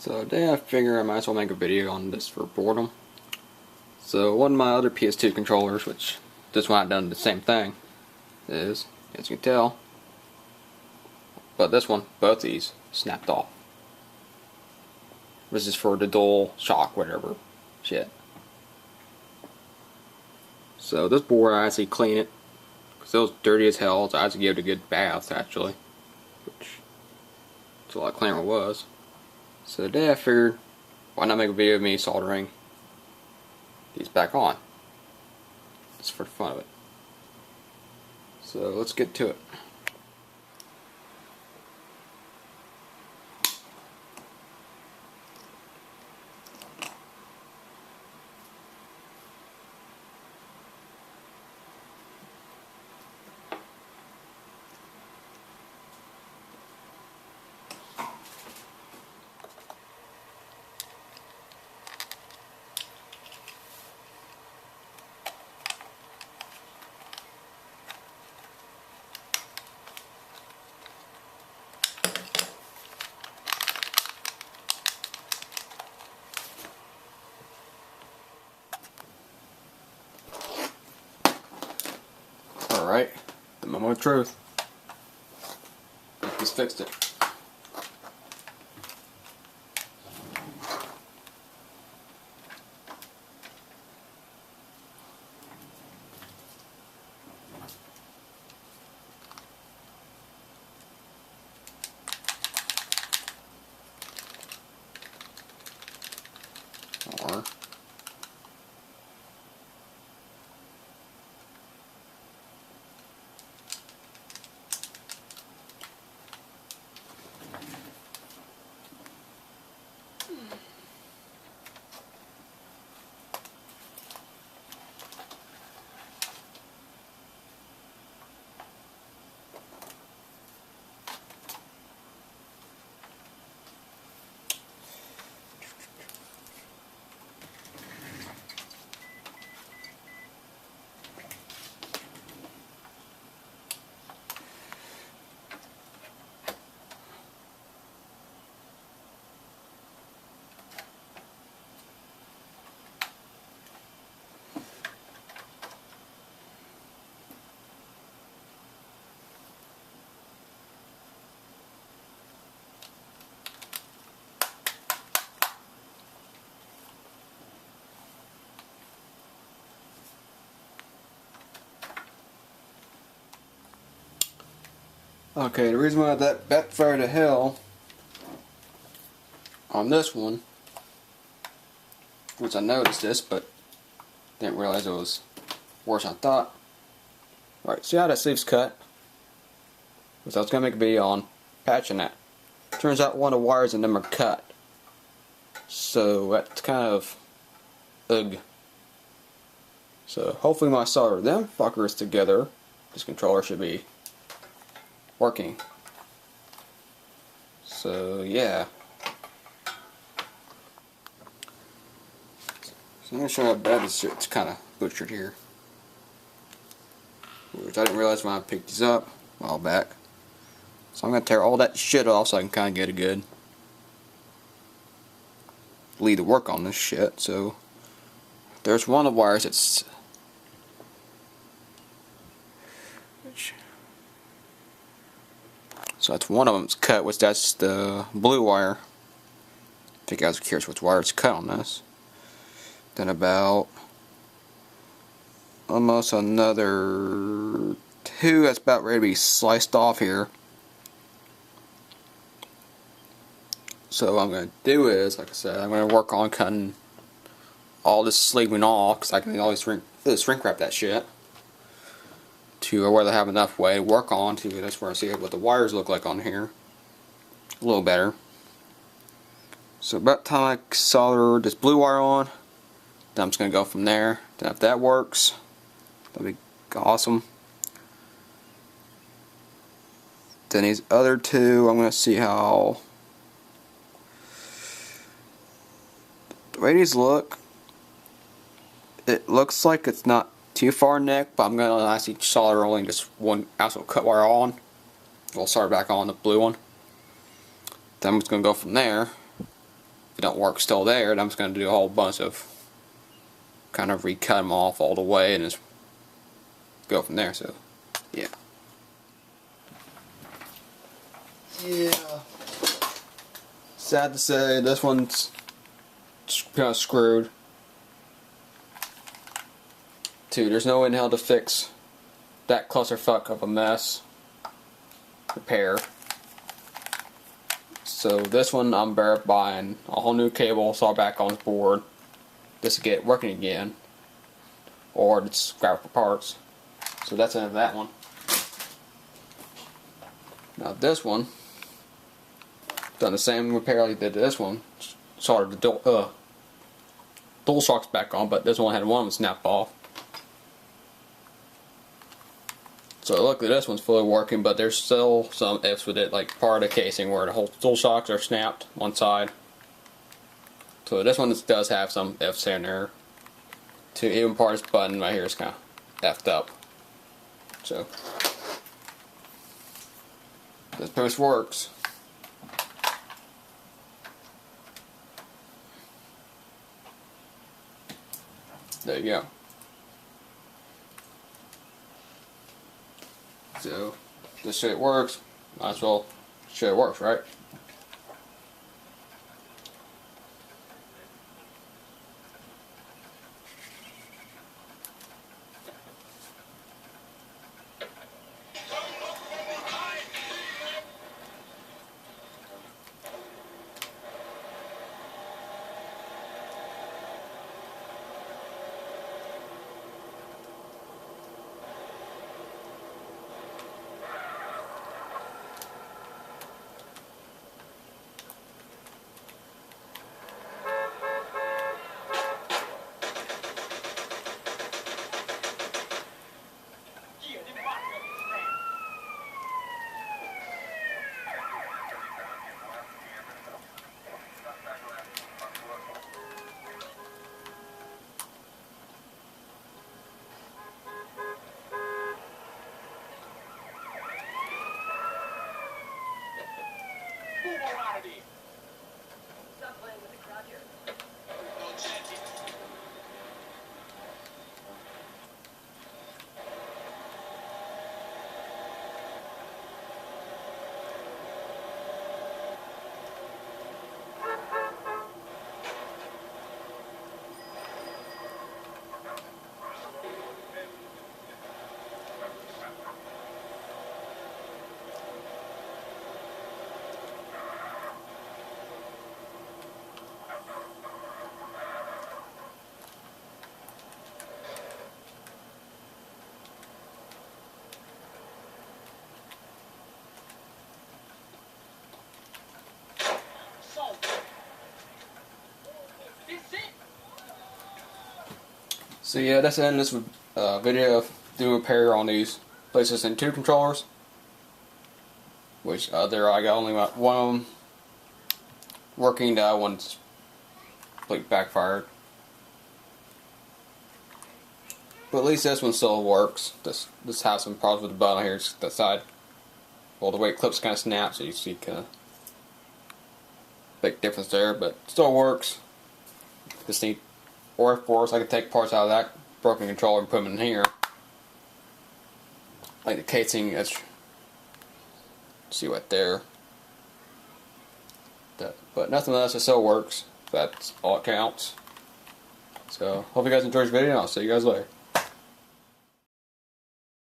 So today I figure I might as well make a video on this for boredom. So one of my other PS2 controllers, which this one I've done the same thing, is, as you can tell, but this one, both these, snapped off. This is for the dual shock, whatever, shit. So this board I actually clean it, because it was dirty as hell, so I had to give it a good bath actually, which is a lot cleaner than it was. So today I figured, why not make a video of me soldering these back on, just for the fun of it. So let's get to it. Alright, the moment of truth. Just fixed it. Or okay, the reason why that backfired to hell on this one, which I noticed this, but didn't realize it was worse than I thought. Alright, see how that sleeve's cut? Because I was going to make a video on patching that. Turns out one of the wires in them are cut. So that's kind of ugh. So hopefully when I solder them fuckers together, this controller should be working. So yeah. So I'm going to show you how bad this shit's kind of butchered here. Which I didn't realize when I picked these up a while back. So I'm going to tear all that shit off so I can kind of get a good lead to work on this shit. So there's one of the wires that's so that's one of them that's cut, which that's the blue wire. I think I was curious which wire it's cut on this. Then about almost another two that's about ready to be sliced off here. So what I'm going to do is, like I said, I'm going to work on cutting all this sleeving off, because I can always shrink wrap that shit to where they have enough way to work on to. That's where I see what the wires look like on here a little better. So about the time I solder this blue wire on, then I'm just going to go from there. Then if that works, that'll be awesome. Then these other two, I'm going to see how the way these look. It looks like it's not too far neck, but I'm going to actually solder only just one actual cut wire on. We'll solder back on the blue one. Then I'm just going to go from there they don't work still there, and I'm just going to do a whole bunch of kind of recut them off all the way and just go from there. So yeah. Sad to say, this one's kind of screwed. Too, there's no way in hell to fix that clusterfuck of a mess repair. So this one, I'm better buying a whole new cable, saw back on this board, just to get it working again, or just scrap it for parts. So that's the end of that one. Now this one, done the same repair like I did to this one. Soldered the dual shocks back on, but this one had one snapped off. So luckily this one's fully working, but there's still some ifs with it, like part of the casing where the whole dual shocks are snapped one side. So this one does have some ifs in there. To even part of this button right here is kind of effed up. So this pretty much works. There you go. So, this shit works. Might as well show it works, right? Stop playing with the crowd here. So yeah, that's the end of this video of doing repair on these PlayStation 2 controllers. Which there I got only one working, the other one's like backfired. But at least this one still works. This has some problems with the button here, it's the side. Well, the way it clips kind of snaps, so you see kind of big difference there, but still works. Just need force. I can take parts out of that broken controller and put them in here. Like the casing, see right there. But nothing else, it still works. That's all it counts. So, hope you guys enjoyed this video, and I'll see you guys later.